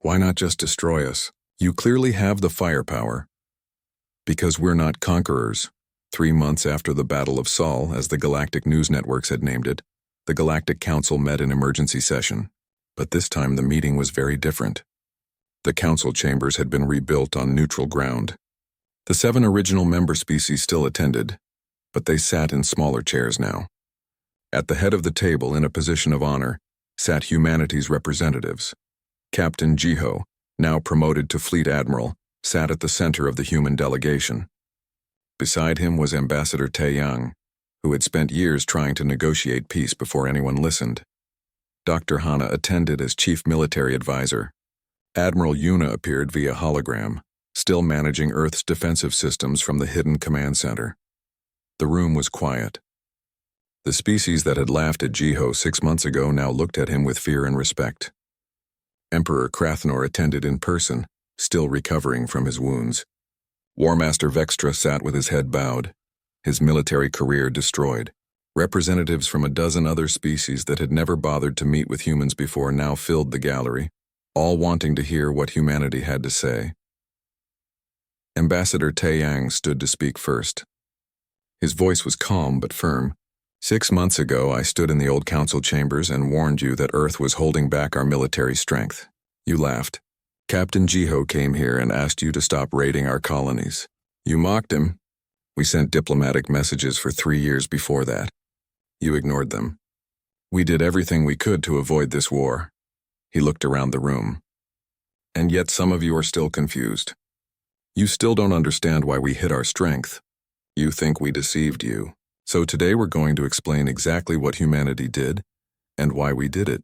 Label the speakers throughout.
Speaker 1: Why not just destroy us? You clearly have the firepower. Because we're not conquerors. 3 months after the Battle of Sol, as the Galactic News Networks had named it, the Galactic Council met in emergency session. But this time the meeting was very different. The council chambers had been rebuilt on neutral ground. The 7 original member species still attended, but they sat in smaller chairs now. At the head of the table, in a position of honor, sat humanity's representatives. Captain Jiho, now promoted to Fleet Admiral, sat at the center of the human delegation. Beside him was Ambassador Taeyang, who had spent years trying to negotiate peace before anyone listened. Dr. Hana attended as Chief Military Advisor. Admiral Yuna appeared via hologram, still managing Earth's defensive systems from the hidden command center. The room was quiet. The species that had laughed at Jiho 6 months ago now looked at him with fear and respect. Emperor Krathnor attended in person, still recovering from his wounds. War Master Vextra sat with his head bowed, his military career destroyed. Representatives from a dozen other species that had never bothered to meet with humans before now filled the gallery, all wanting to hear what humanity had to say. Ambassador Taeyang stood to speak first. His voice was calm but firm. 6 months ago, I stood in the old council chambers and warned you that Earth was holding back our military strength. You laughed. Captain Jiho came here and asked you to stop raiding our colonies. You mocked him. We sent diplomatic messages for 3 years before that. You ignored them. We did everything we could to avoid this war. He looked around the room. And yet some of you are still confused. You still don't understand why we hid our strength. You think we deceived you. So today we're going to explain exactly what humanity did and why we did it.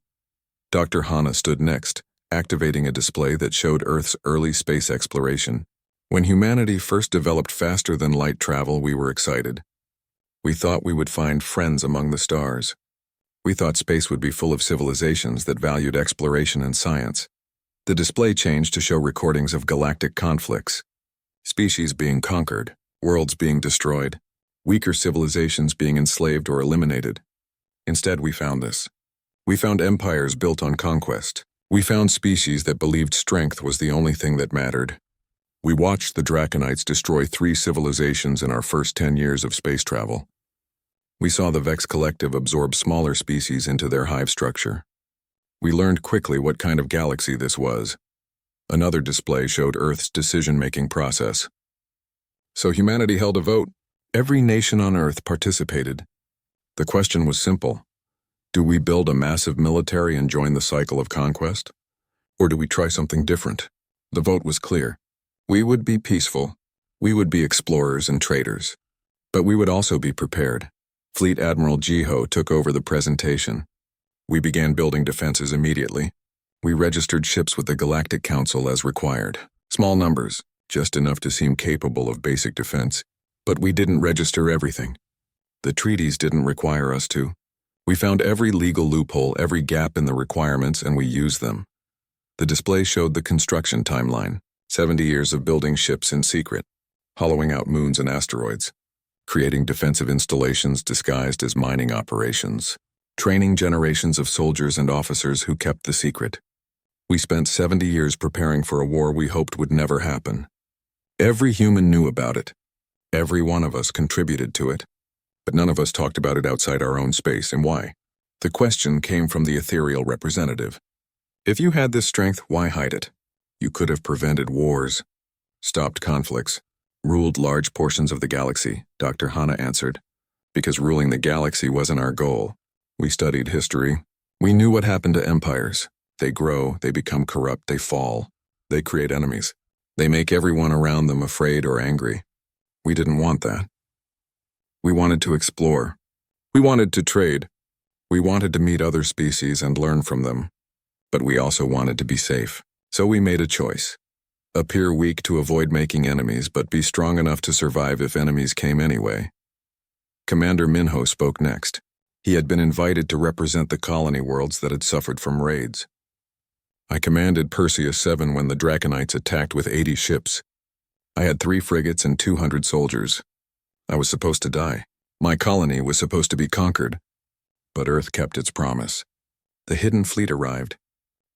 Speaker 1: Dr. Hana stood next, activating a display that showed Earth's early space exploration. When humanity first developed faster than light travel, we were excited. We thought we would find friends among the stars. We thought space would be full of civilizations that valued exploration and science. The display changed to show recordings of galactic conflicts, species being conquered, worlds being destroyed, weaker civilizations being enslaved or eliminated. Instead, we found this. We found empires built on conquest. We found species that believed strength was the only thing that mattered. We watched the Draconites destroy 3 civilizations in our first 10 years of space travel. We saw the Vex Collective absorb smaller species into their hive structure. We learned quickly what kind of galaxy this was. Another display showed Earth's decision-making process. So humanity held a vote. Every nation on Earth participated. The question was simple. Do we build a massive military and join the cycle of conquest? Or do we try something different? The vote was clear. We would be peaceful. We would be explorers and traders. But we would also be prepared. Fleet Admiral Jiho took over the presentation. We began building defenses immediately. We registered ships with the Galactic Council as required. Small numbers, just enough to seem capable of basic defense. But we didn't register everything. The treaties didn't require us to. We found every legal loophole, every gap in the requirements, and we used them. The display showed the construction timeline, 70 years of building ships in secret, hollowing out moons and asteroids, creating defensive installations disguised as mining operations, training generations of soldiers and officers who kept the secret. We spent 70 years preparing for a war we hoped would never happen. Every human knew about it. Every one of us contributed to it, but none of us talked about it outside our own space, and why? The question came from the ethereal representative. If you had this strength, why hide it? You could have prevented wars, stopped conflicts, ruled large portions of the galaxy, Dr. Hana answered. Because ruling the galaxy wasn't our goal. We studied history. We knew what happened to empires. They grow, they become corrupt, they fall. They create enemies. They make everyone around them afraid or angry. We didn't want that. We wanted to explore. We wanted to trade. We wanted to meet other species and learn from them. But we also wanted to be safe. So we made a choice. Appear weak to avoid making enemies, but be strong enough to survive if enemies came anyway. Commander Minho spoke next. He had been invited to represent the colony worlds that had suffered from raids. I commanded Perseus 7 when the Draconites attacked with 80 ships. I had 3 frigates and 200 soldiers. I was supposed to die. My colony was supposed to be conquered. But Earth kept its promise. The hidden fleet arrived.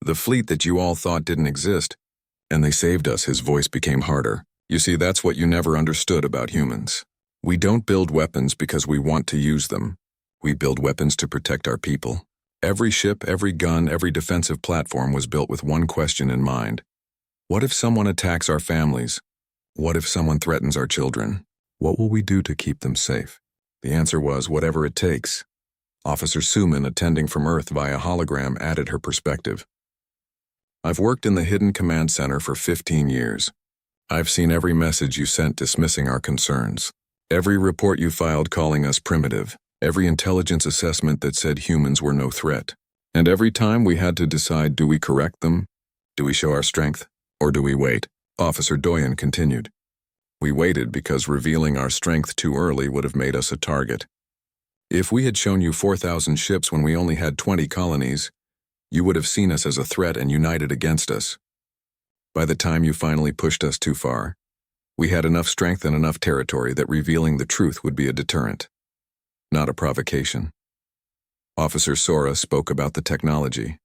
Speaker 1: The fleet that you all thought didn't exist. And they saved us. His voice became harder. You see, that's what you never understood about humans. We don't build weapons because we want to use them. We build weapons to protect our people. Every ship, every gun, every defensive platform was built with one question in mind. What if someone attacks our families? What if someone threatens our children? What will we do to keep them safe? The answer was whatever it takes. Officer Suman, attending from Earth via hologram, added her perspective. I've worked in the Hidden Command Center for 15 years. I've seen every message you sent dismissing our concerns. Every report you filed calling us primitive. Every intelligence assessment that said humans were no threat. And every time we had to decide, do we correct them? Do we show our strength? Or do we wait? Officer Doyen continued. We waited because revealing our strength too early would have made us a target. If we had shown you 4,000 ships when we only had 20 colonies, you would have seen us as a threat and united against us. By the time you finally pushed us too far, we had enough strength and enough territory that revealing the truth would be a deterrent, not a provocation. Officer Sora spoke about the technology.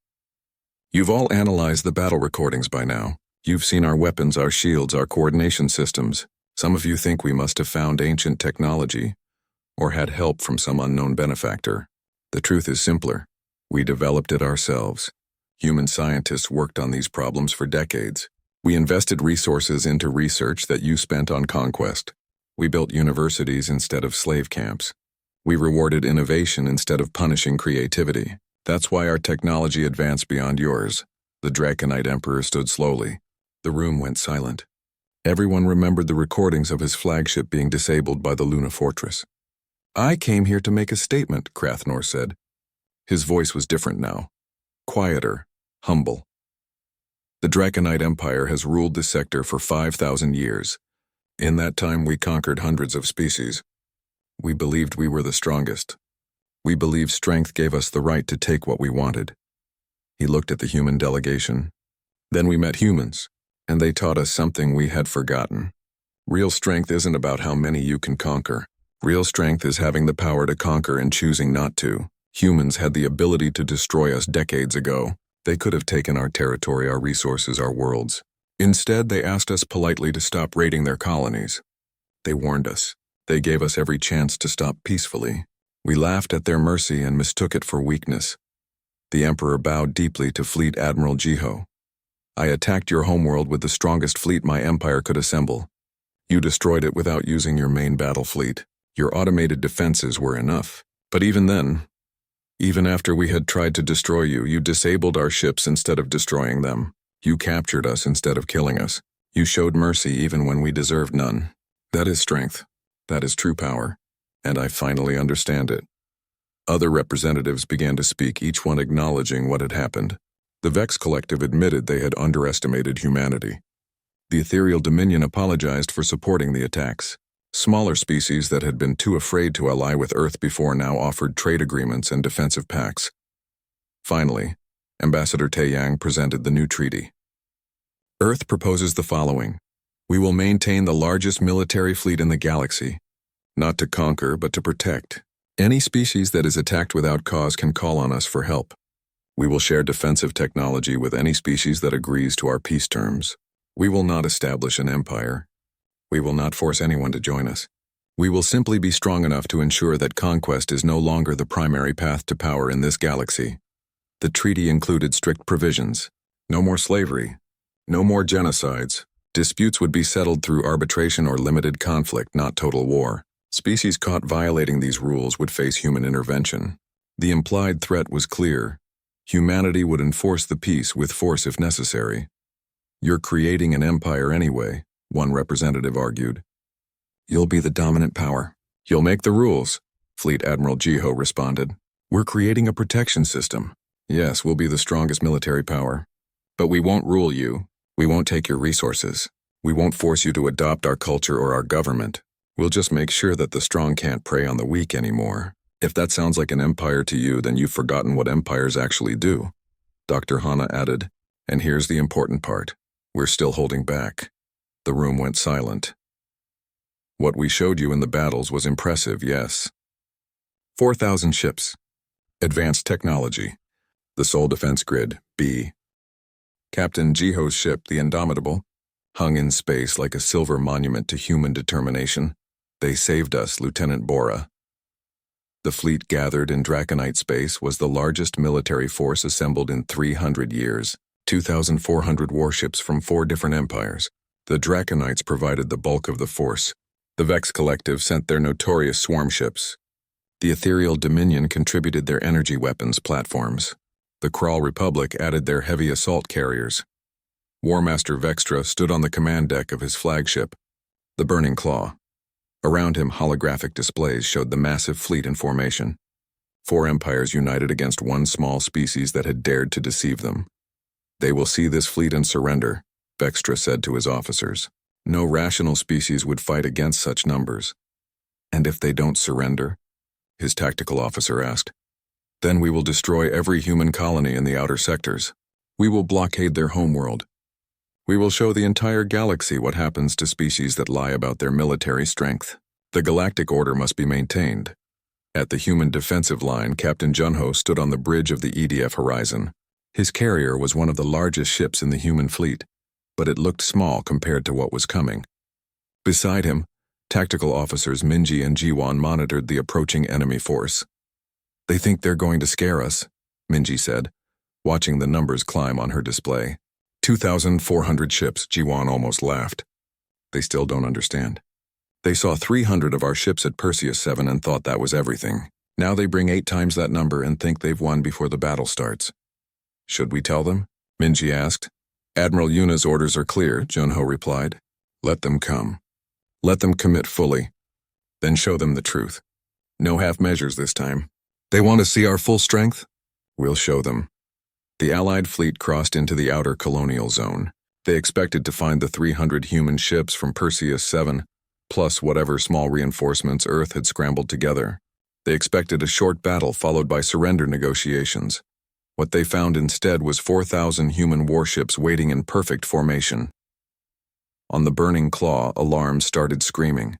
Speaker 1: You've all analyzed the battle recordings by now. You've seen our weapons, our shields, our coordination systems. Some of you think we must have found ancient technology or had help from some unknown benefactor. The truth is simpler. We developed it ourselves. Human scientists worked on these problems for decades. We invested resources into research that you spent on conquest. We built universities instead of slave camps. We rewarded innovation instead of punishing creativity. That's why our technology advanced beyond yours. The Draconite Emperor stood slowly. The room went silent. Everyone remembered the recordings of his flagship being disabled by the Luna Fortress. I came here to make a statement, Krathnor said. His voice was different now. Quieter, humble. The Draconite Empire has ruled this sector for 5,000 years. In that time we conquered hundreds of species. We believed we were the strongest. We believed strength gave us the right to take what we wanted. He looked at the human delegation. Then we met humans, and they taught us something we had forgotten. Real strength isn't about how many you can conquer. Real strength is having the power to conquer and choosing not to. Humans had the ability to destroy us decades ago. They could have taken our territory, our resources, our worlds. Instead, they asked us politely to stop raiding their colonies. They warned us. They gave us every chance to stop peacefully. We laughed at their mercy and mistook it for weakness. The Emperor bowed deeply to Fleet Admiral Jiho. I attacked your homeworld with the strongest fleet my empire could assemble. You destroyed it without using your main battle fleet. Your automated defenses were enough. But even then, even after we had tried to destroy you, you disabled our ships instead of destroying them. You captured us instead of killing us. You showed mercy even when we deserved none. That is strength. That is true power. And I finally understand it. Other representatives began to speak, each one acknowledging what had happened. The Vex Collective admitted they had underestimated humanity. The Ethereal Dominion apologized for supporting the attacks. Smaller species that had been too afraid to ally with Earth before now offered trade agreements and defensive pacts. Finally, Ambassador Taeyang presented the new treaty. Earth proposes the following. We will maintain the largest military fleet in the galaxy, not to conquer but to protect. Any species that is attacked without cause can call on us for help. We will share defensive technology with any species that agrees to our peace terms. We will not establish an empire. We will not force anyone to join us. We will simply be strong enough to ensure that conquest is no longer the primary path to power in this galaxy. The treaty included strict provisions. No more slavery. No more genocides. Disputes would be settled through arbitration or limited conflict, not total war. Species caught violating these rules would face human intervention. The implied threat was clear. Humanity would enforce the peace with force if necessary. You're creating an empire anyway, one representative argued. You'll be the dominant power. You'll make the rules, Fleet Admiral Jiho responded. We're creating a protection system. Yes, we'll be the strongest military power. But we won't rule you. We won't take your resources. We won't force you to adopt our culture or our government. We'll just make sure that the strong can't prey on the weak anymore. If that sounds like an empire to you, then you've forgotten what empires actually do. Dr. Hana added, and here's the important part. We're still holding back. The room went silent. What we showed you in the battles was impressive, yes. 4,000 ships. Advanced technology. The Sole Defense Grid, B. Captain Jiho's ship, the Indomitable, hung in space like a silver monument to human determination. They saved us, Lieutenant Bora. The fleet gathered in Draconite space was the largest military force assembled in 300 years, 2,400 warships from 4 different empires. The Draconites provided the bulk of the force. The Vex Collective sent their notorious swarm ships. The Ethereal Dominion contributed their energy weapons platforms. The Kral Republic added their heavy assault carriers. War Master Vextra stood on the command deck of his flagship, the Burning Claw. Around him, holographic displays showed the massive fleet in formation. 4 empires united against one small species that had dared to deceive them. They will see this fleet and surrender, Vextra said to his officers. No rational species would fight against such numbers. And if they don't surrender? His tactical officer asked. Then we will destroy every human colony in the outer sectors. We will blockade their homeworld. We will show the entire galaxy what happens to species that lie about their military strength. The galactic order must be maintained. At the human defensive line, Captain Junho stood on the bridge of the EDF horizon. His carrier was one of the largest ships in the human fleet, but it looked small compared to what was coming. Beside him, tactical officers Minji and Jiwan monitored the approaching enemy force. They think they're going to scare us, Minji said, watching the numbers climb on her display. 2,400 ships, Jiwan almost laughed. They still don't understand. They saw 300 of our ships at Perseus 7 and thought that was everything. Now they bring 8 times that number and think they've won before the battle starts. Should we tell them? Minji asked. Admiral Yuna's orders are clear, Junho replied. Let them come. Let them commit fully. Then show them the truth. No half measures this time. They want to see our full strength? We'll show them. The Allied fleet crossed into the outer colonial zone. They expected to find the 300 human ships from Perseus 7, plus whatever small reinforcements Earth had scrambled together. They expected a short battle followed by surrender negotiations. What they found instead was 4,000 human warships waiting in perfect formation. On the Burning Claw, alarms started screaming.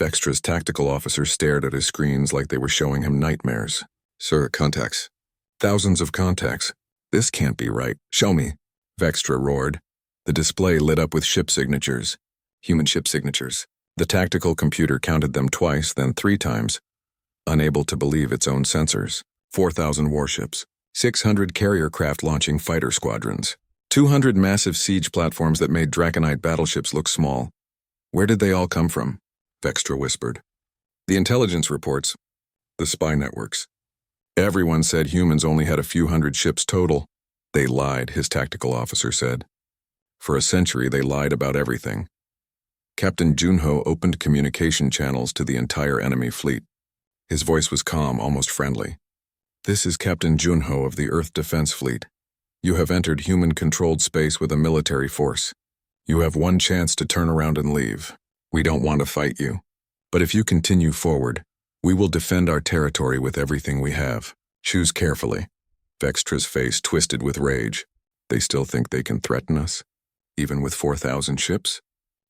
Speaker 1: Vextra's tactical officer stared at his screens like they were showing him nightmares. Sir, contacts. Thousands of contacts. This can't be right. Show me. Vextra roared. The display lit up with ship signatures. Human ship signatures. The tactical computer counted them twice, then 3 times. Unable to believe its own sensors. 4,000 warships. 600 carrier craft launching fighter squadrons. 200 massive siege platforms that made Draconite battleships look small. Where did they all come from? Vextra whispered. The intelligence reports. The spy networks. Everyone said humans only had a few hundred ships total. They lied, his tactical officer said. For a century, they lied about everything. Captain Junho opened communication channels to the entire enemy fleet. His voice was calm, almost friendly. This is Captain Junho of the Earth Defense Fleet. You have entered human-controlled space with a military force. You have one chance to turn around and leave. We don't want to fight you. But if you continue forward, we will defend our territory with everything we have. Choose carefully. Vextra's face twisted with rage. They still think they can threaten us? Even with 4,000 ships?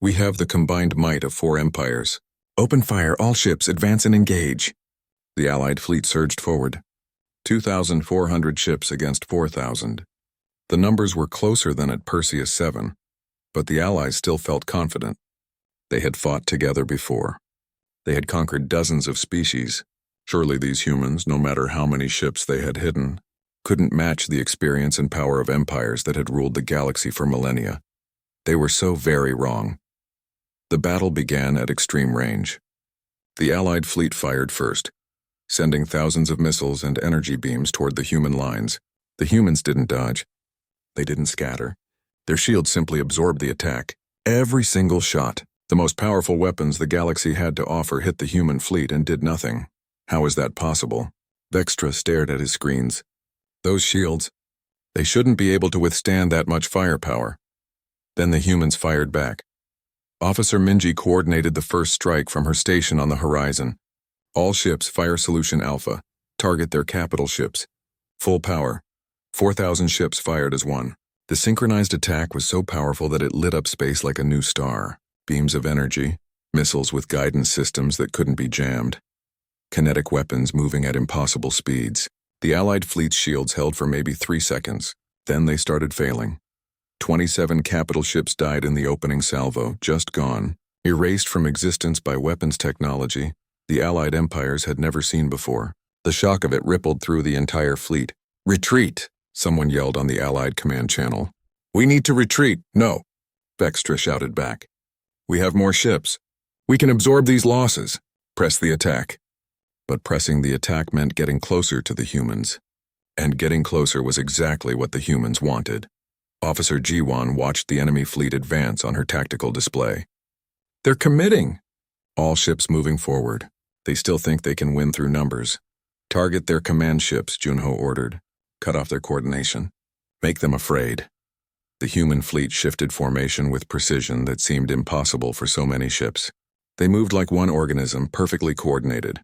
Speaker 1: We have the combined might of 4 empires. Open fire, all ships, advance and engage. The Allied fleet surged forward. 2,400 ships against 4,000. The numbers were closer than at Perseus 7, but the Allies still felt confident. They had fought together before. They had conquered dozens of species. Surely these humans, no matter how many ships they had hidden, couldn't match the experience and power of empires that had ruled the galaxy for millennia. They were so very wrong. The battle began at extreme range. The Allied fleet fired first, sending thousands of missiles and energy beams toward the human lines. The humans didn't dodge. They didn't scatter. Their shields simply absorbed the attack. Every single shot. The most powerful weapons the galaxy had to offer hit the human fleet and did nothing. How is that possible? Vextra stared at his screens. Those shields, they shouldn't be able to withstand that much firepower. Then the humans fired back. Officer Minji coordinated the first strike from her station on the horizon. All ships fire Solution Alpha. Target their capital ships. Full power. 4,000 ships fired as one. The synchronized attack was so powerful that it lit up space like a new star. Beams of energy, missiles with guidance systems that couldn't be jammed. Kinetic weapons moving at impossible speeds. The Allied fleet's shields held for maybe 3 seconds. Then they started failing. 27 capital ships died in the opening salvo, just gone, erased from existence by weapons technology the Allied empires had never seen before. The shock of it rippled through the entire fleet. "Retreat!" someone yelled on the Allied command channel. "We need to retreat." "No," Vextra shouted back. "We have more ships. We can absorb these losses. Press the attack." But pressing the attack meant getting closer to the humans. And getting closer was exactly what the humans wanted. Officer Jiwan watched the enemy fleet advance on her tactical display. "They're committing!" All ships moving forward. They still think they can win through numbers. "Target their command ships," Junho ordered. "Cut off their coordination. Make them afraid." The human fleet shifted formation with precision that seemed impossible for so many ships. They moved like one organism, perfectly coordinated.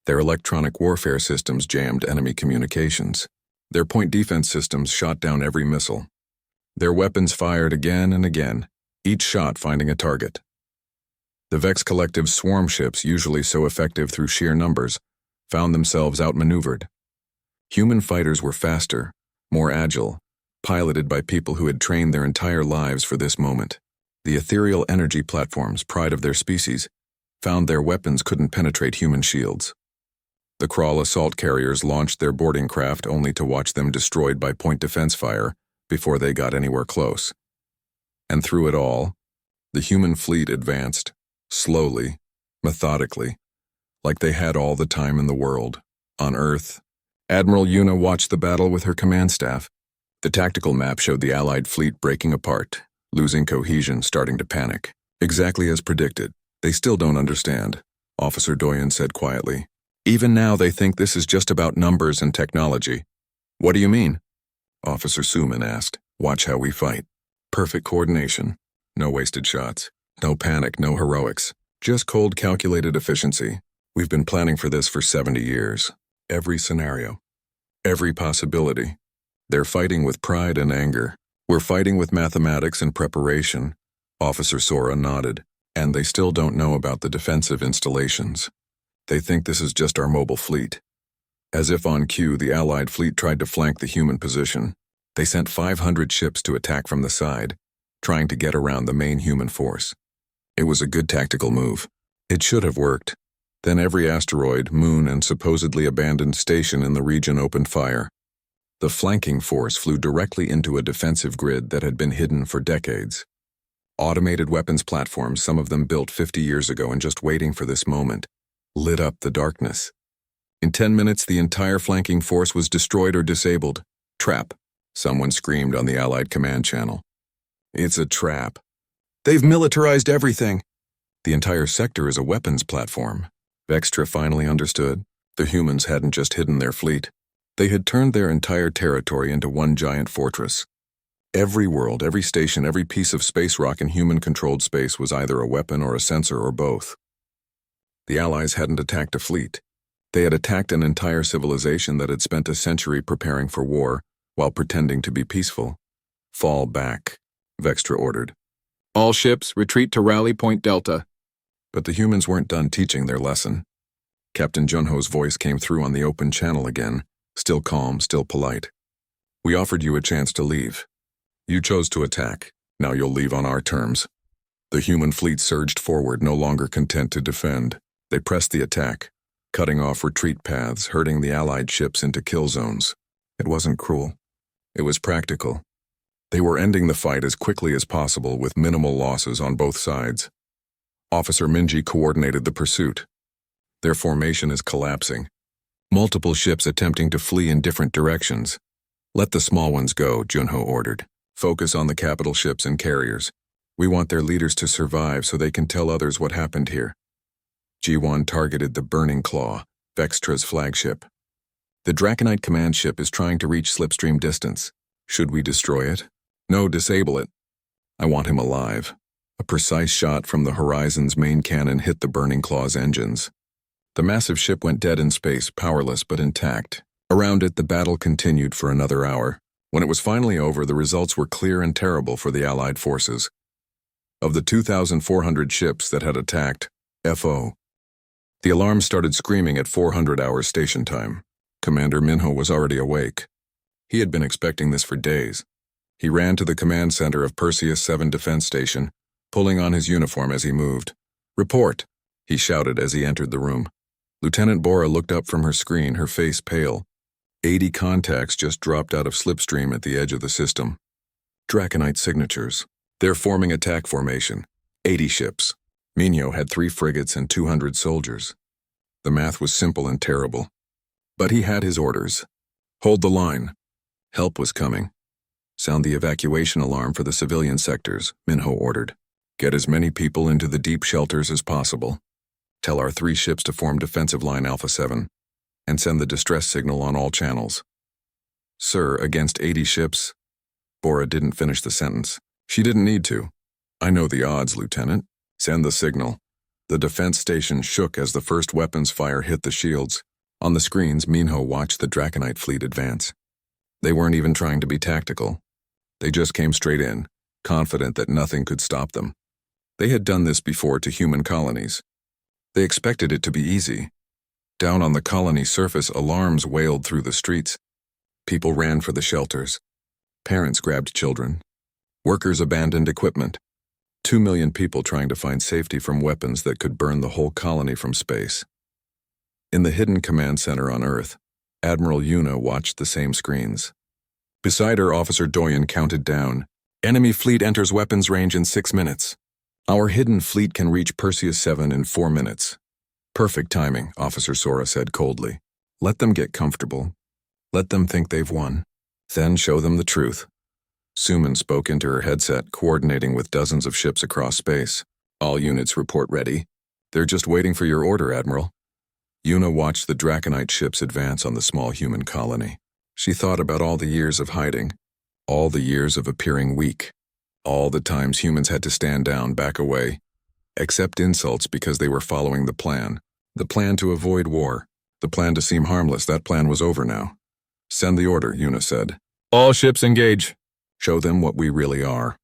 Speaker 1: Their electronic warfare systems jammed enemy communications. Their point defense systems shot down every missile. Their weapons fired again and again, each shot finding a target. The Vex Collective's swarm ships, usually so effective through sheer numbers, found themselves outmaneuvered. Human fighters were faster, more agile, piloted by people who had trained their entire lives for this moment. The ethereal energy platforms, pride of their species, found their weapons couldn't penetrate human shields. The Kraul assault carriers launched their boarding craft only to watch them destroyed by point defense fire before they got anywhere close. And through it all, the human fleet advanced, slowly, methodically, like they had all the time in the world. On Earth, Admiral Yuna watched the battle with her command staff. The tactical map showed the Allied fleet breaking apart, losing cohesion, starting to panic. Exactly as predicted. "They still don't understand," Officer Doyen said quietly. "Even now they think this is just about numbers and technology." "What do you mean?" Officer Suman asked. "Watch how we fight. Perfect coordination. No wasted shots. No panic, no heroics. Just cold calculated efficiency. We've been planning for this for 70 years. Every scenario. Every possibility. They're fighting with pride and anger. We're fighting with mathematics and preparation." Officer Sora nodded. "And they still don't know about the defensive installations. They think this is just our mobile fleet." As if on cue, the Allied fleet tried to flank the human position. They sent 500 ships to attack from the side, trying to get around the main human force. It was a good tactical move. It should have worked. Then every asteroid, moon, and supposedly abandoned station in the region opened fire. The flanking force flew directly into a defensive grid that had been hidden for decades. Automated weapons platforms, some of them built 50 years ago and just waiting for this moment, lit up the darkness. In 10 minutes, the entire flanking force was destroyed or disabled. "Trap," someone screamed on the Allied command channel. "It's a trap. They've militarized everything." "The entire sector is a weapons platform." Vextra finally understood. The humans hadn't just hidden their fleet. They had turned their entire territory into one giant fortress. Every world, every station, every piece of space rock in human-controlled space was either a weapon or a sensor or both. The Allies hadn't attacked a fleet. They had attacked an entire civilization that had spent a century preparing for war while pretending to be peaceful. "Fall back," Vextra ordered. "All ships, retreat to Rally Point Delta." But the humans weren't done teaching their lesson. Captain Junho's voice came through on the open channel again, still calm, still polite. "We offered you a chance to leave. You chose to attack. Now you'll leave on our terms." The human fleet surged forward, no longer content to defend. They pressed the attack, cutting off retreat paths, herding the Allied ships into kill zones. It wasn't cruel. It was practical. They were ending the fight as quickly as possible with minimal losses on both sides. Officer Minji coordinated the pursuit. Their formation is collapsing. Multiple ships attempting to flee in different directions. "Let the small ones go," Junho ordered. "Focus on the capital ships and carriers. We want their leaders to survive so they can tell others what happened here." G1 targeted the Burning Claw, Vextra's flagship. "The Draconite command ship is trying to reach slipstream distance. Should we destroy it?" "No, disable it. I want him alive." A precise shot from the Horizon's main cannon hit the Burning Claw's engines. The massive ship went dead in space, powerless but intact. Around it, the battle continued for another hour. When it was finally over, the results were clear and terrible for the Allied forces. Of the 2,400 ships that had attacked, FO. The alarm started screaming at 400 hours station time. Commander Minho was already awake. He had been expecting this for days. He ran to the command center of Perseus 7 Defense Station, pulling on his uniform as he moved. "Report," he shouted as he entered the room. Lieutenant Bora looked up from her screen, her face pale. 80 contacts just dropped out of slipstream at the edge of the system. Draconite signatures. They're forming attack formation. 80 ships. Minho had 3 frigates and 200 soldiers. The math was simple and terrible. But he had his orders. Hold the line. Help was coming. Sound the evacuation alarm for the civilian sectors, Minho ordered. Get as many people into the deep shelters as possible. Tell our 3 ships to form defensive line Alpha 7, and send the distress signal on all channels. Sir, against 80 ships? Bora didn't finish the sentence. She didn't need to. I know the odds, Lieutenant. Send the signal. The defense station shook as the first weapons fire hit the shields. On the screens, Minho watched the Draconite fleet advance. They weren't even trying to be tactical. They just came straight in, confident that nothing could stop them. They had done this before to human colonies. They expected it to be easy. Down on the colony surface, alarms wailed through the streets. People ran for the shelters. Parents grabbed children. Workers abandoned equipment. 2 million people trying to find safety from weapons that could burn the whole colony from space. In the hidden command center on Earth, Admiral Yuna watched the same screens. Beside her, Officer Doyen counted down. Enemy fleet enters weapons range in 6 minutes. Our hidden fleet can reach Perseus 7 in 4 minutes. Perfect timing, Officer Sora said coldly. Let them get comfortable. Let them think they've won. Then show them the truth. Suman spoke into her headset, coordinating with dozens of ships across space. All units report ready. They're just waiting for your order, Admiral. Yuna watched the Draconite ships advance on the small human colony. She thought about all the years of hiding, all the years of appearing weak, all the times humans had to stand down, back away, accept insults because they were following the plan to avoid war, the plan to seem harmless. That plan was over now. Send the order, Yuna said. All ships engage. Show them what we really are.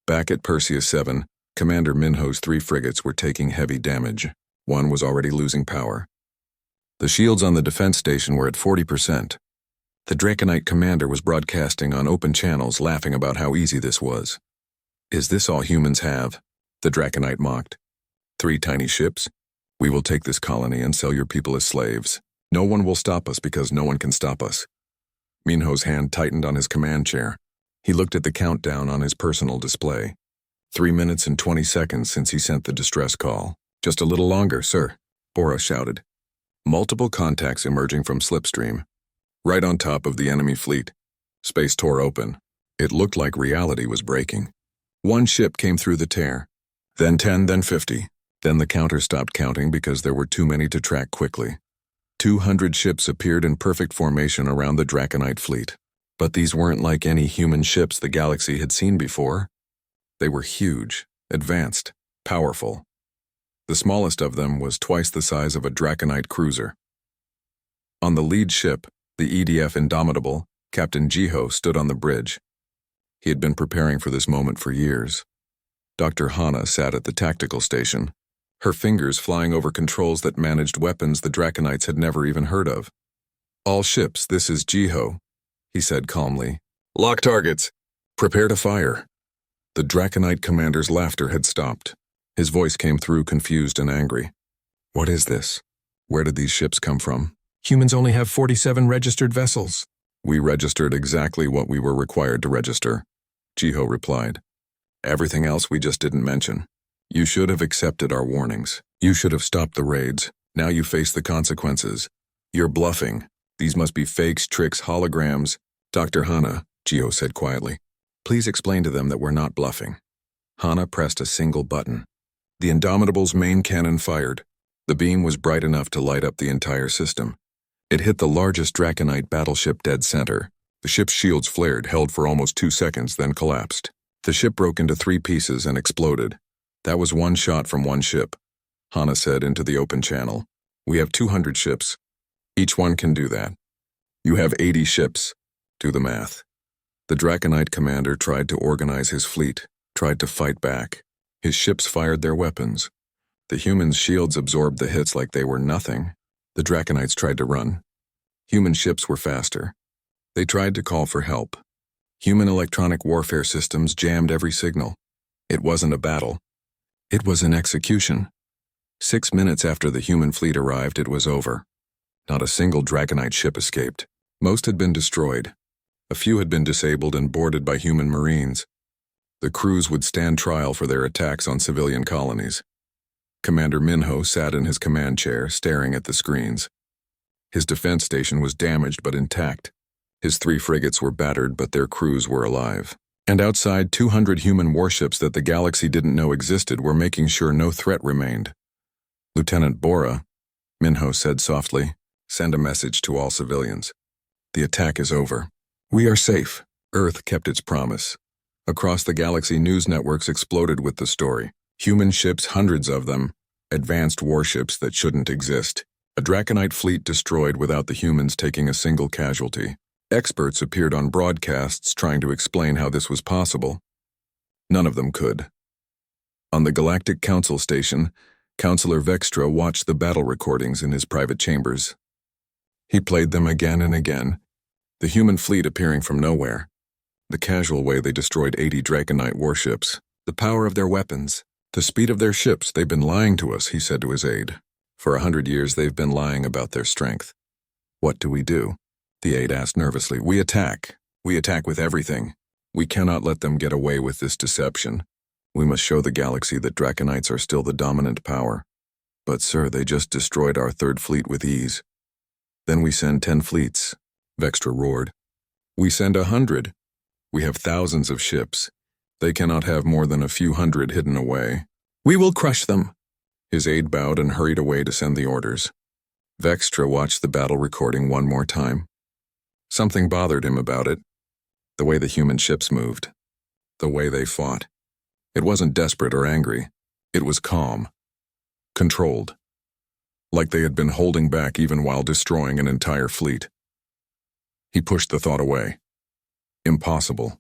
Speaker 1: Back at Perseus 7, Commander Minho's 3 frigates were taking heavy damage. One was already losing power. The shields on the defense station were at 40%. The Draconite commander was broadcasting on open channels, laughing about how easy this was. Is this all humans have? The Draconite mocked. 3 tiny ships? We will take this colony and sell your people as slaves. No one will stop us because no one can stop us. Minho's hand tightened on his command chair. He looked at the countdown on his personal display. 3 minutes and 20 seconds since he sent the distress call. Just a little longer, sir, Bora shouted. Multiple contacts emerging from slipstream. Right on top of the enemy fleet. Space tore open. It looked like reality was breaking. 1 ship came through the tear. Then 10, then 50. Then the counter stopped counting because there were too many to track quickly. 200 ships appeared in perfect formation around the Draconite fleet. But these weren't like any human ships the galaxy had seen before. They were huge, advanced, powerful. The smallest of them was twice the size of a Draconite cruiser. On the lead ship, the EDF Indomitable, Captain Jiho stood on the bridge. He had been preparing for this moment for years. Dr. Hana sat at the tactical station, her fingers flying over controls that managed weapons the Draconites had never even heard of. All ships, this is Jiho, he said calmly. Lock targets. Prepare to fire. The Draconite commander's laughter had stopped. His voice came through confused and angry. What is this? Where did these ships come from? Humans only have 47 registered vessels. We registered exactly what we were required to register, Jiho replied. Everything else we just didn't mention. You should have accepted our warnings. You should have stopped the raids. Now you face the consequences. You're bluffing. These must be fakes, tricks, holograms. Dr. Hana, Jiho said quietly. Please explain to them that we're not bluffing. Hana pressed a single button. The Indomitable's main cannon fired. The beam was bright enough to light up the entire system. It hit the largest Draconite battleship dead center. The ship's shields flared, held for almost 2 seconds, then collapsed. The ship broke into 3 pieces and exploded. That was 1 shot from 1 ship, Hana said into the open channel. We have 200 ships. Each one can do that. You have 80 ships. Do the math. The Draconite commander tried to organize his fleet, tried to fight back. His ships fired their weapons. The humans' shields absorbed the hits like they were nothing. The Draconites tried to run. Human ships were faster. They tried to call for help. Human electronic warfare systems jammed every signal. It wasn't a battle. It was an execution. 6 minutes after the human fleet arrived, it was over. Not a single Dragonite ship escaped. Most had been destroyed. A few had been disabled and boarded by human marines. The crews would stand trial for their attacks on civilian colonies. Commander Minho sat in his command chair, staring at the screens. His defense station was damaged but intact. His 3 frigates were battered, but their crews were alive. And outside, 200 human warships that the galaxy didn't know existed were making sure no threat remained. Lieutenant Bora, Minho said softly, send a message to all civilians. The attack is over. We are safe. Earth kept its promise. Across the galaxy, news networks exploded with the story. Human ships, hundreds of them. Advanced warships that shouldn't exist. A Draconite fleet destroyed without the humans taking a single casualty. Experts appeared on broadcasts trying to explain how this was possible. None of them could. On the Galactic Council station, Counselor Vextra watched the battle recordings in his private chambers. He played them again and again, the human fleet appearing from nowhere. The casual way they destroyed 80 Draconite warships, the power of their weapons, the speed of their ships. They've been lying to us, he said to his aide. For 100 years they've been lying about their strength. What do we do? The aide asked nervously. We attack. We attack with everything. We cannot let them get away with this deception. We must show the galaxy that Draconites are still the dominant power. But sir, they just destroyed our 3rd fleet with ease. Then we send 10 fleets, Vextra roared. We send 100. We have thousands of ships. They cannot have more than a few hundred hidden away. We will crush them. His aide bowed and hurried away to send the orders. Vextra watched the battle recording one more time. Something bothered him about it. The way the human ships moved. The way they fought. It wasn't desperate or angry. It was calm. Controlled. Like they had been holding back even while destroying an entire fleet. He pushed the thought away. Impossible.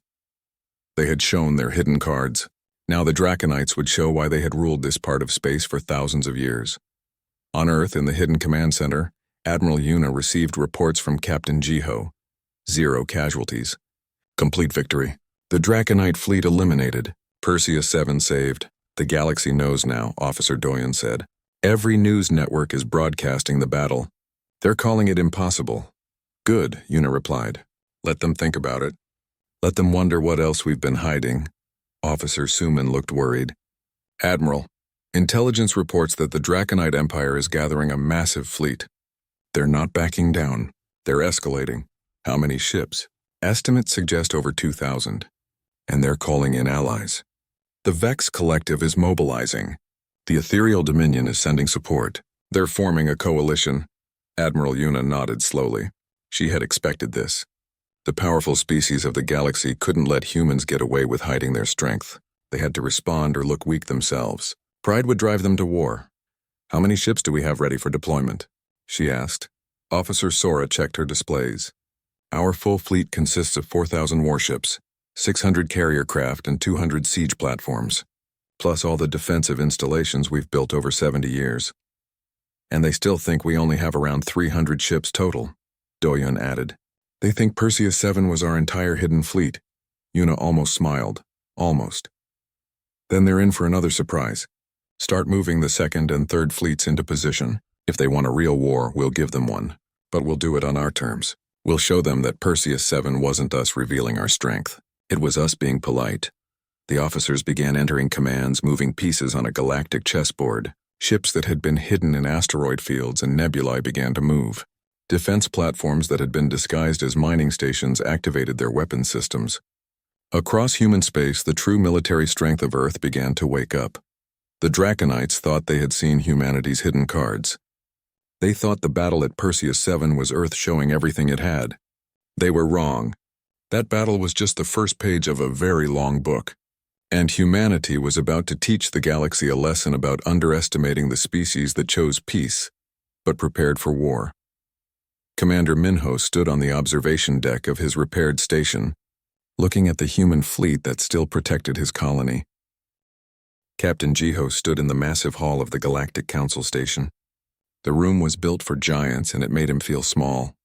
Speaker 1: They had shown their hidden cards. Now the Draconites would show why they had ruled this part of space for thousands of years. On Earth, in the hidden command center, Admiral Yuna received reports from Captain Jiho. 0 casualties. Complete victory. The Draconite fleet eliminated. Perseus 7 saved. The galaxy knows now, Officer Doyen said. Every news network is broadcasting the battle. They're calling it impossible. Good, Yuna replied. Let them think about it. Let them wonder what else we've been hiding. Officer Suman looked worried. Admiral, intelligence reports that the Draconite Empire is gathering a massive fleet. They're not backing down. They're escalating. How many ships? Estimates suggest over 2,000. And they're calling in allies. The Vex Collective is mobilizing. The Ethereal Dominion is sending support. They're forming a coalition. Admiral Yuna nodded slowly. She had expected this. The powerful species of the galaxy couldn't let humans get away with hiding their strength. They had to respond or look weak themselves. Pride would drive them to war. How many ships do we have ready for deployment? She asked. Officer Sora checked her displays. Our full fleet consists of 4,000 warships, 600 carrier craft, and 200 siege platforms, plus all the defensive installations we've built over 70 years. And they still think we only have around 300 ships total, Doyen added. They think Perseus 7 was our entire hidden fleet. Yuna almost smiled. Almost. Then they're in for another surprise. Start moving the 2nd and 3rd fleets into position. If they want a real war, we'll give them one. But we'll do it on our terms. We'll show them that Perseus 7 wasn't us revealing our strength. It was us being polite. The officers began entering commands, moving pieces on a galactic chessboard. Ships that had been hidden in asteroid fields and nebulae began to move. Defense platforms that had been disguised as mining stations activated their weapon systems. Across human space, the true military strength of Earth began to wake up. The Draconites thought they had seen humanity's hidden cards. They thought the battle at Perseus 7 was Earth showing everything it had. They were wrong. That battle was just the first page of a very long book. And humanity was about to teach the galaxy a lesson about underestimating the species that chose peace, but prepared for war. Commander Minho stood on the observation deck of his repaired station, looking at the human fleet that still protected his colony. Captain Jiho stood in the massive hall of the Galactic Council station. The room was built for giants and it made him feel small.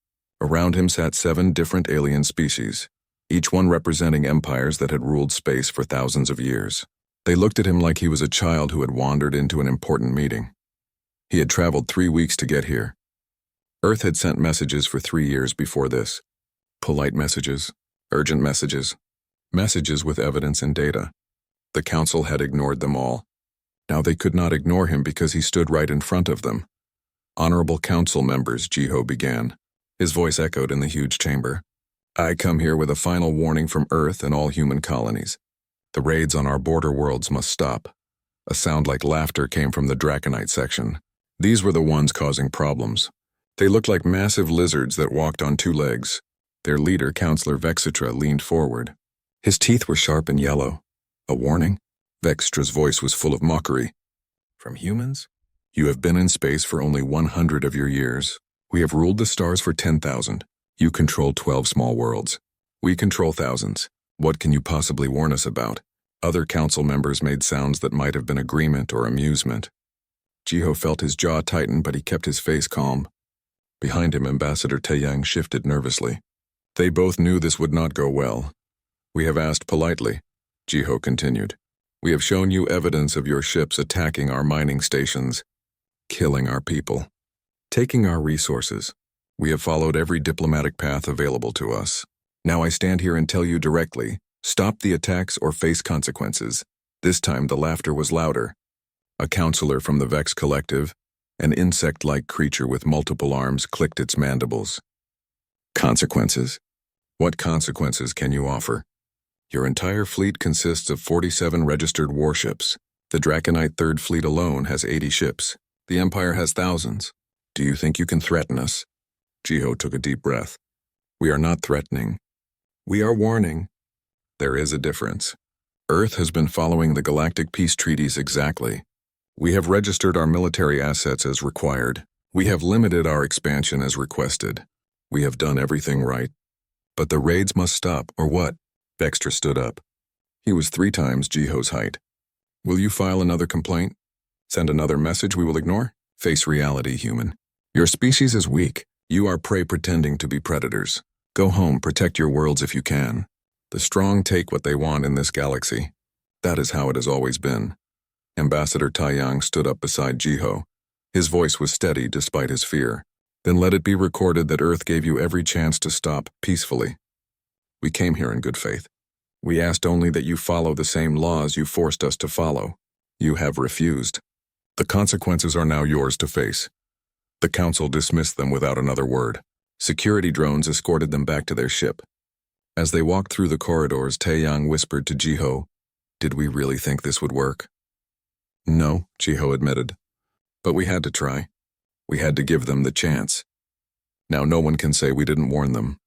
Speaker 1: Around him sat 7 different alien species. each one representing empires that had ruled space for thousands of years. They looked at him like he was a child who had wandered into an important meeting. He had traveled 3 weeks to get here. Earth had sent messages for 3 years before this. Polite messages, urgent messages, messages with evidence and data. The council had ignored them all. Now they could not ignore him because he stood right in front of them. Honorable council members, Jiho began. His voice echoed in the huge chamber. I come here with a final warning from Earth and all human colonies. The raids on our border worlds must stop. A sound like laughter came from the Draconite section. These were the ones causing problems. They looked like massive lizards that walked on 2 legs. Their leader, Counselor Vexitra, leaned forward. His teeth were sharp and yellow. A warning? Vextra's voice was full of mockery. From humans? You have been in space for only 100 of your years. We have ruled the stars for 10,000. You control 12 small worlds. We control thousands. What can you possibly warn us about? Other council members made sounds that might have been agreement or amusement. Jiho felt his jaw tighten, but he kept his face calm. Behind him, Ambassador Taeyang shifted nervously. They both knew this would not go well. We have asked politely, Jiho continued. We have shown you evidence of your ships attacking our mining stations, killing our people, taking our resources. We have followed every diplomatic path available to us. Now I stand here and tell you directly, stop the attacks or face consequences. This time the laughter was louder. A counselor from the Vex Collective, an insect-like creature with multiple arms, clicked its mandibles. Consequences? What consequences can you offer? Your entire fleet consists of 47 registered warships. The Draconite Third Fleet alone has 80 ships. The Empire has thousands. Do you think you can threaten us? Jiho took a deep breath. We are not threatening. We are warning. There is a difference. Earth has been following the Galactic Peace Treaties exactly. We have registered our military assets as required. We have limited our expansion as requested. We have done everything right. But the raids must stop, or what? Vextra stood up. He was 3 times Jiho's height. Will you file another complaint? Send another message we will ignore? Face reality, human. Your species is weak. You are prey pretending to be predators. Go home, protect your worlds if you can. The strong take what they want in this galaxy. That is how it has always been. Ambassador Taeyang stood up beside Jiho. His voice was steady despite his fear. Then let it be recorded that Earth gave you every chance to stop peacefully. We came here in good faith. We asked only that you follow the same laws you forced us to follow. You have refused. The consequences are now yours to face. The council dismissed them without another word. Security drones escorted them back to their ship. As they walked through the corridors, Taeyang whispered to Jiho, "Did we really think this would work?" "No," Jiho admitted. "But we had to try. We had to give them the chance. Now no one can say we didn't warn them."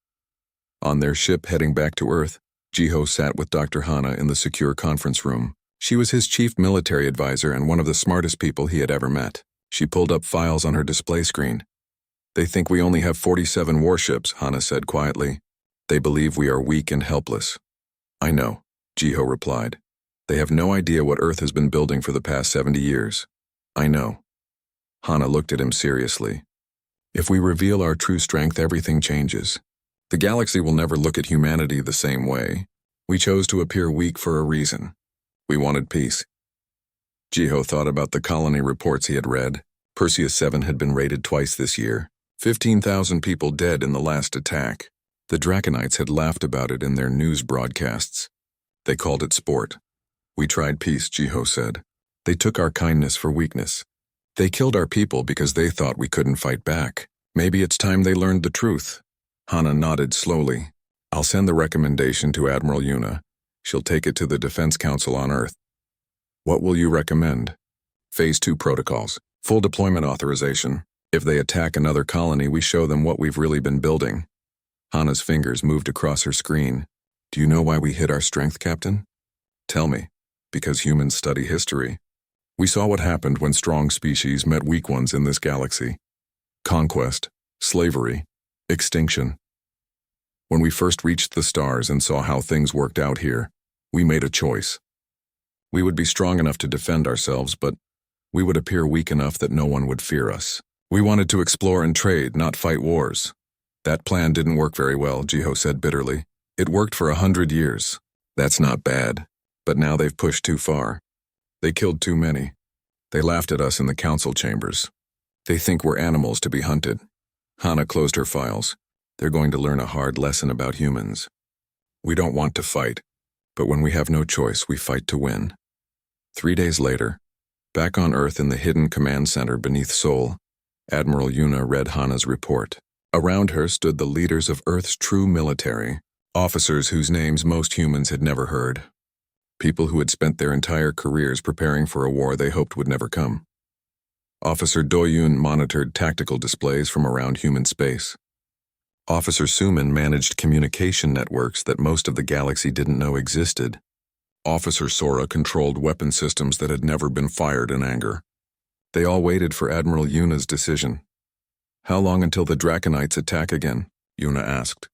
Speaker 1: On their ship heading back to Earth, Jiho sat with Dr. Hana in the secure conference room. She was his chief military advisor and one of the smartest people he had ever met. She pulled up files on her display screen. "They think we only have 47 warships," Hana said quietly. "They believe we are weak and helpless." "I know," Jiho replied. "They have no idea what Earth has been building for the past 70 years. I know." Hana looked at him seriously. "If we reveal our true strength, everything changes. The galaxy will never look at humanity the same way. We chose to appear weak for a reason. We wanted peace." Jiho thought about the colony reports he had read. Perseus 7 had been raided twice this year. 15,000 people dead in the last attack. The Draconites had laughed about it in their news broadcasts. They called it sport. "We tried peace," Jiho said. "They took our kindness for weakness. They killed our people because they thought we couldn't fight back. Maybe it's time they learned the truth." Hana nodded slowly. "I'll send the recommendation to Admiral Yuna. She'll take it to the Defense Council on Earth." "What will you recommend?" "Phase 2 protocols. Full deployment authorization. If they attack another colony, we show them what we've really been building." Hana's fingers moved across her screen. "Do you know why we hid our strength, Captain?" "Tell me." "Because humans study history. We saw what happened when strong species met weak ones in this galaxy. Conquest, slavery, extinction. When we first reached the stars and saw how things worked out here, we made a choice. We would be strong enough to defend ourselves, but we would appear weak enough that no one would fear us. We wanted to explore and trade, not fight wars. That plan didn't work very well," Jiho said bitterly. It worked for 100 years. That's not bad. But now they've pushed too far. They killed too many. They laughed at us in the council chambers. They think we're animals to be hunted. Hannah closed her files. They're going to learn a hard lesson about humans. We don't want to fight, but when we have no choice, we fight to win. 3 days later, back on Earth in the hidden command center beneath Sol, Admiral Yuna read Hannah's report. Around her stood the leaders of Earth's true military, officers whose names most humans had never heard. People who had spent their entire careers preparing for a war they hoped would never come. Officer Doyun monitored tactical displays from around human space. Officer Suman managed communication networks that most of the galaxy didn't know existed. Officer Sora controlled weapon systems that had never been fired in anger. They all waited for Admiral Yuna's decision. "How long until the Draconites attack again?" Yuna asked.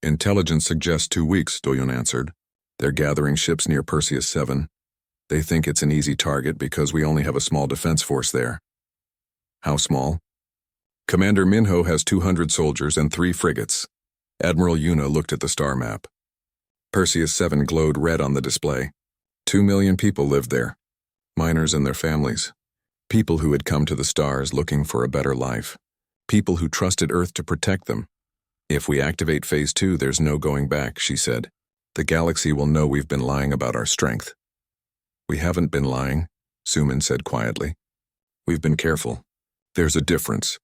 Speaker 1: "Intelligence suggests 2 weeks," Doyun answered. "They're gathering ships near Perseus 7. They think it's an easy target because we only have a small defense force there." "How small?" "Commander Minho has 200 soldiers and 3 frigates." Admiral Yuna looked at the star map. Perseus 7 glowed red on the display. 2 million people lived there. Miners and their families. People who had come to the stars looking for a better life. People who trusted Earth to protect them. "If we activate Phase 2, there's no going back," she said. "The galaxy will know we've been lying about our strength." "We haven't been lying," Suman said quietly. "We've been careful. There's a difference.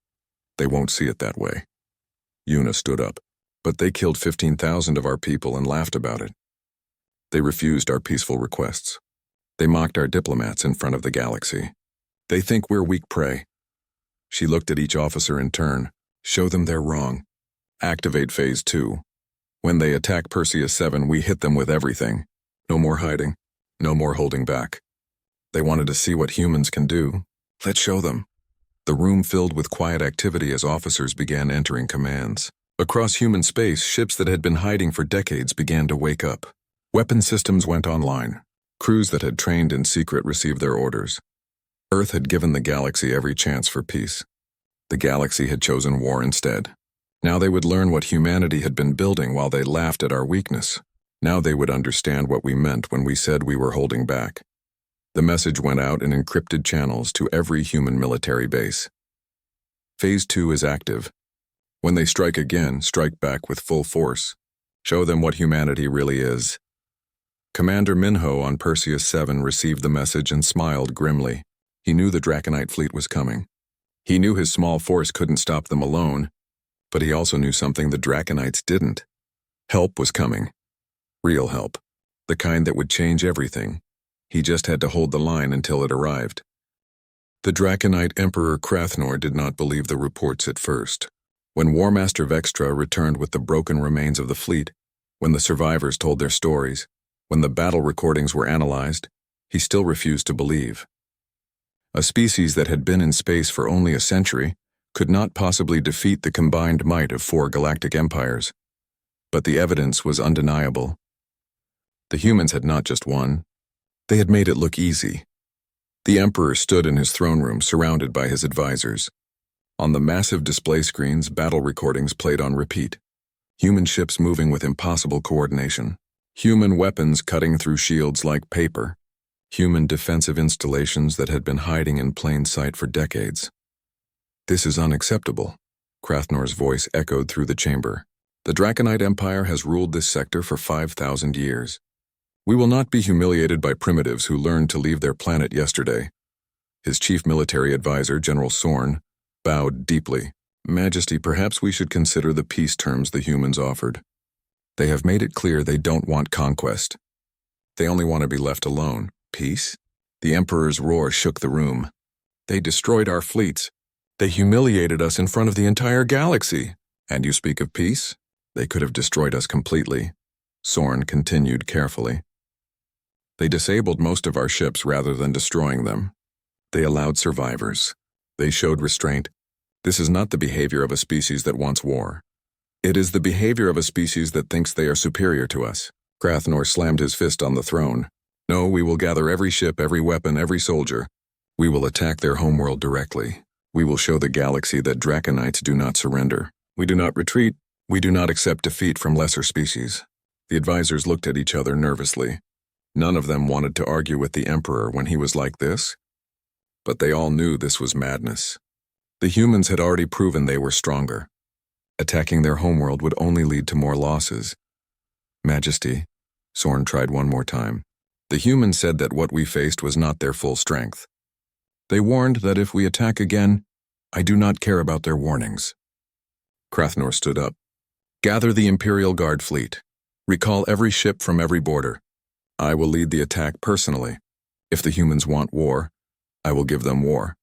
Speaker 1: They won't see it that way." Yuna stood up. "But they killed 15,000 of our people and laughed about it. They refused our peaceful requests. They mocked our diplomats in front of the galaxy. They think we're weak prey." She looked at each officer in turn. "Show them they're wrong. Activate Phase 2. When they attack Perseus 7, we hit them with everything. No more hiding. No more holding back. They wanted to see what humans can do. Let's show them." The room filled with quiet activity as officers began entering commands. Across human space, ships that had been hiding for decades began to wake up. Weapon systems went online. Crews that had trained in secret received their orders. Earth had given the galaxy every chance for peace. The galaxy had chosen war instead. Now they would learn what humanity had been building while they laughed at our weakness. Now they would understand what we meant when we said we were holding back. The message went out in encrypted channels to every human military base. Phase 2 is active. When they strike again, strike back with full force. Show them what humanity really is. Commander Minho on Perseus 7 received the message and smiled grimly. He knew the Draconite fleet was coming. He knew his small force couldn't stop them alone, but he also knew something the Draconites didn't. Help was coming. Real help. The kind that would change everything. He just had to hold the line until it arrived. The Draconite Emperor Krathnor did not believe the reports at first. When War Master Vextra returned with the broken remains of the fleet, when the survivors told their stories, when the battle recordings were analyzed, he still refused to believe. A species that had been in space for only a century could not possibly defeat the combined might of 4 galactic empires. But the evidence was undeniable. The humans had not just won. They had made it look easy. The Emperor stood in his throne room surrounded by his advisors. On the massive display screens, battle recordings played on repeat. Human ships moving with impossible coordination. Human weapons cutting through shields like paper. Human defensive installations that had been hiding in plain sight for decades. "This is unacceptable," Krathnor's voice echoed through the chamber. "The Draconite Empire has ruled this sector for 5,000 years. We will not be humiliated by primitives who learned to leave their planet yesterday." His chief military advisor, General Sorn, bowed deeply. "Majesty, perhaps we should consider the peace terms the humans offered. They have made it clear they don't want conquest. They only want to be left alone. Peace?" The Emperor's roar shook the room. "They destroyed our fleets. They humiliated us in front of the entire galaxy. And you speak of peace? They could have destroyed us completely." Sorn continued carefully. "They disabled most of our ships rather than destroying them. They allowed survivors. They showed restraint. This is not the behavior of a species that wants war. It is the behavior of a species that thinks they are superior to us." Krathnor slammed his fist on the throne. "No, we will gather every ship, every weapon, every soldier. We will attack their homeworld directly. We will show the galaxy that Draconites do not surrender. We do not retreat. We do not accept defeat from lesser species." The advisors looked at each other nervously. None of them wanted to argue with the Emperor when he was like this, but they all knew this was madness. The humans had already proven they were stronger. Attacking their homeworld would only lead to more losses. Majesty, Sorn tried one more time. The humans said that what we faced was not their full strength. They warned that if we attack again, I do not care about their warnings. Krathnor stood up. Gather the Imperial Guard fleet. Recall every ship from every border. I will lead the attack personally. If the humans want war, I will give them war.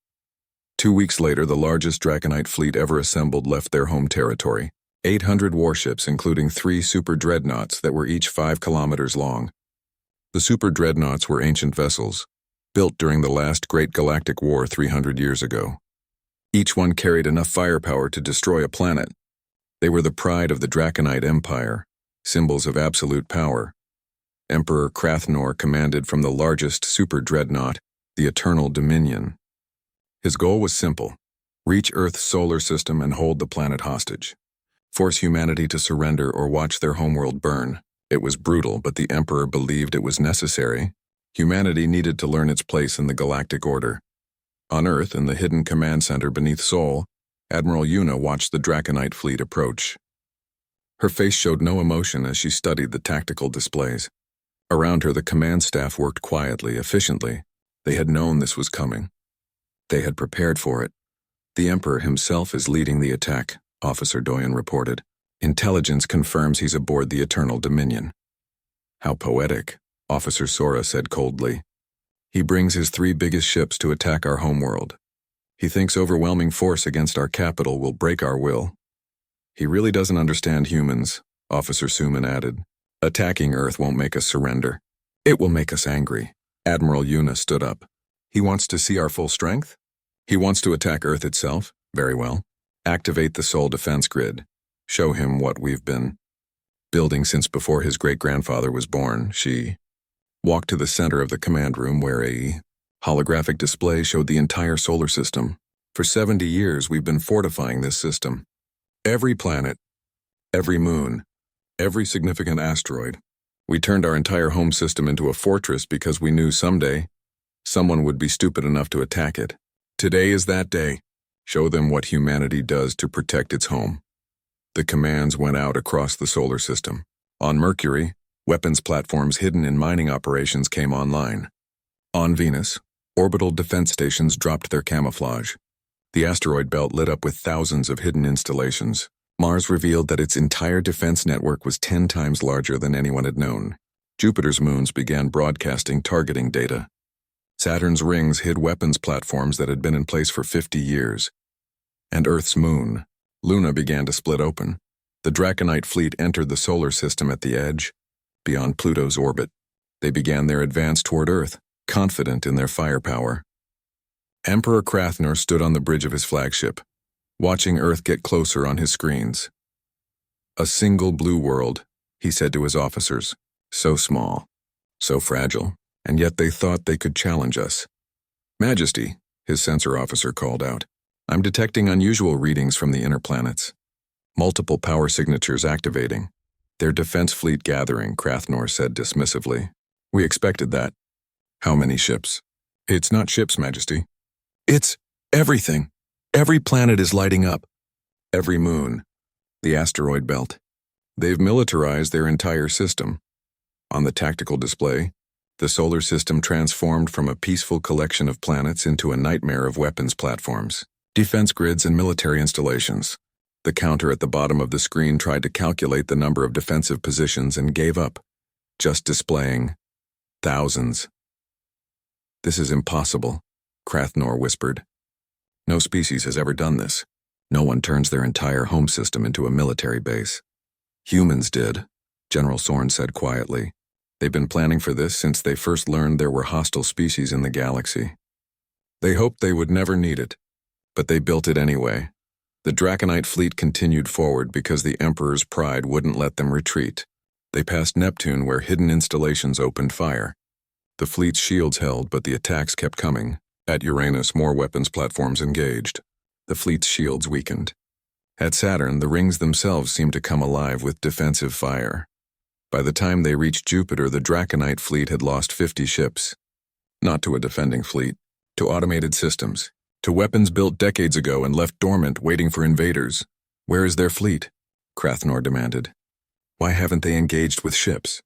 Speaker 1: 2 weeks later, the largest Draconite fleet ever assembled left their home territory. 800 warships, including 3 super dreadnoughts that were each 5 kilometers long. The super dreadnoughts were ancient vessels, built during the last great Galactic War 300 years ago. Each one carried enough firepower to destroy a planet. They were the pride of the Draconite Empire, symbols of absolute power. Emperor Krathnor commanded from the largest super dreadnought, the Eternal Dominion. His goal was simple: reach Earth's solar system and hold the planet hostage. Force humanity to surrender or watch their homeworld burn. It was brutal, but the Emperor believed it was necessary. Humanity needed to learn its place in the galactic order. On Earth, in the hidden command center beneath Sol, Admiral Yuna watched the Draconite fleet approach. Her face showed no emotion as she studied the tactical displays. Around her, the command staff worked quietly, efficiently. They had known this was coming. They had prepared for it. The Emperor himself is leading the attack, Officer Doyen reported. Intelligence confirms he's aboard the Eternal Dominion. How poetic, Officer Sora said coldly. He brings his 3 biggest ships to attack our homeworld. He thinks overwhelming force against our capital will break our will. He really doesn't understand humans, Officer Suman added. Attacking Earth won't make us surrender. It will make us angry. Admiral Yuna stood up. He wants to see our full strength? He wants to attack Earth itself? Very well. Activate the Sol defense grid. Show him what we've been building since before his great-grandfather was born. She walked to the center of the command room where a holographic display showed the entire solar system. For 70 years, we've been fortifying this system. Every planet, every moon, every significant asteroid. We turned our entire home system into a fortress because we knew someday someone would be stupid enough to attack it. Today is that day. Show them what humanity does to protect its home. The commands went out across the solar system. On Mercury, weapons platforms hidden in mining operations came online. On Venus, orbital defense stations dropped their camouflage. The asteroid belt lit up with thousands of hidden installations. Mars revealed that its entire defense network was 10 times larger than anyone had known. Jupiter's moons began broadcasting targeting data. Saturn's rings hid weapons platforms that had been in place for 50 years. And Earth's moon, Luna, began to split open. The Draconite fleet entered the solar system at the edge, beyond Pluto's orbit. They began their advance toward Earth, confident in their firepower. Emperor Krathnor stood on the bridge of his flagship, watching Earth get closer on his screens. A single blue world, he said to his officers. So small, so fragile, and yet they thought they could challenge us. Majesty, his sensor officer called out. I'm detecting unusual readings from the inner planets. Multiple power signatures activating. Their defense fleet gathering, Krathnor said dismissively. We expected that. How many ships? It's not ships, Majesty. It's everything. Every planet is lighting up. Every moon. The asteroid belt. They've militarized their entire system. On the tactical display, the solar system transformed from a peaceful collection of planets into a nightmare of weapons platforms, defense grids, and military installations. The counter at the bottom of the screen tried to calculate the number of defensive positions and gave up, just displaying thousands. This is impossible, Krathnor whispered. No species has ever done this. No one turns their entire home system into a military base. Humans did, General Sorn said quietly. They've been planning for this since they first learned there were hostile species in the galaxy. They hoped they would never need it, but they built it anyway. The Draconite fleet continued forward because the Emperor's pride wouldn't let them retreat. They passed Neptune where hidden installations opened fire. The fleet's shields held, but the attacks kept coming. At Uranus, more weapons platforms engaged. The fleet's shields weakened. At Saturn, the rings themselves seemed to come alive with defensive fire. By the time they reached Jupiter, the Draconite fleet had lost 50 ships. Not to a defending fleet, to automated systems, to weapons built decades ago and left dormant waiting for invaders. Where is their fleet? Crathnor demanded. Why haven't they engaged with ships?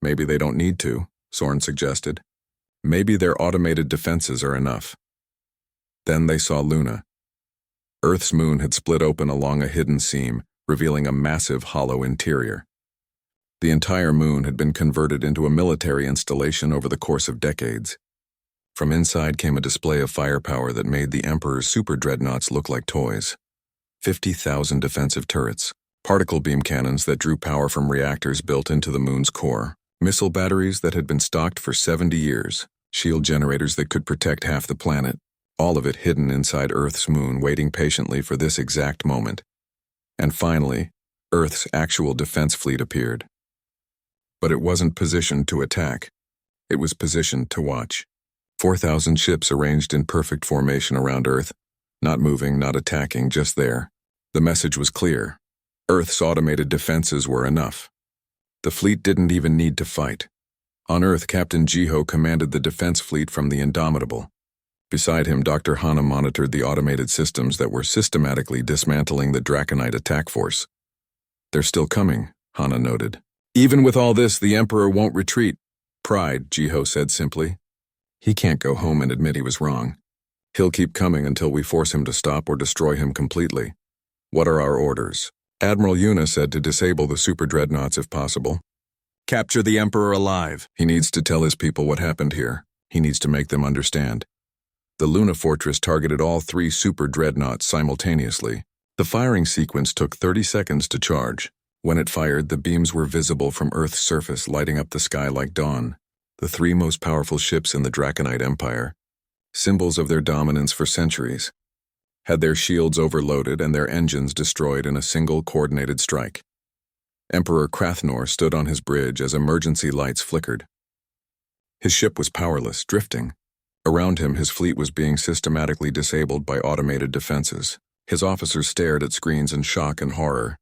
Speaker 1: Maybe they don't need to, Soren suggested. Maybe their automated defenses are enough. Then they saw Luna. Earth's moon had split open along a hidden seam, revealing a massive hollow interior. The entire moon had been converted into a military installation over the course of decades. From inside came a display of firepower that made the Emperor's super dreadnoughts look like toys. 50,000 defensive turrets, particle beam cannons that drew power from reactors built into the moon's core, missile batteries that had been stocked for 70 years, shield generators that could protect half the planet, all of it hidden inside Earth's moon, waiting patiently for this exact moment. And finally, Earth's actual defense fleet appeared. But it wasn't positioned to attack. It was positioned to watch. 4,000 ships arranged in perfect formation around Earth, not moving, not attacking, just there. The message was clear. Earth's automated defenses were enough. The fleet didn't even need to fight. On Earth, Captain Jiho commanded the defense fleet from the Indomitable. Beside him, Dr. Hana monitored the automated systems that were systematically dismantling the Draconite attack force. They're still coming, Hana noted. Even with all this, the Emperor won't retreat. Pride, Jiho said simply. He can't go home and admit he was wrong. He'll keep coming until we force him to stop or destroy him completely. What are our orders? Admiral Yuna said to disable the super dreadnoughts if possible. Capture the Emperor alive. He needs to tell his people what happened here. He needs to make them understand. The Luna Fortress targeted all 3 super dreadnoughts simultaneously. The firing sequence took 30 seconds to charge. When it fired, the beams were visible from Earth's surface, lighting up the sky like dawn. The 3 most powerful ships in the Draconite Empire, symbols of their dominance for centuries, had their shields overloaded and their engines destroyed in a single coordinated strike. Emperor Crathnor stood on his bridge as emergency lights flickered. His ship was powerless, drifting. Around him, his fleet was being systematically disabled by automated defenses. His officers stared at screens in shock and horror.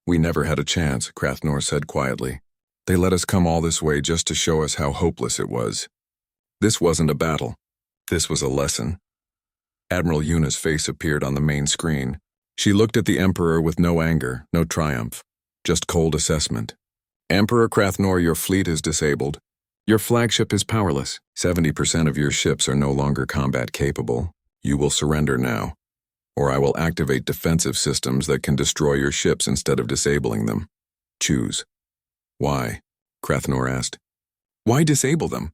Speaker 1: We never had a chance, Crathnor said quietly. They let us come all this way just to show us how hopeless it was. This wasn't a battle. This was a lesson. Admiral Yuna's face appeared on the main screen. She looked at the Emperor with no anger, no triumph, just cold assessment. Emperor Crathnor, your fleet is disabled. Your flagship is powerless. 70% of your ships are no longer combat capable. You will surrender now, or I will activate defensive systems that can destroy your ships instead of disabling them. Choose. Why? Crathnor asked. Why disable them?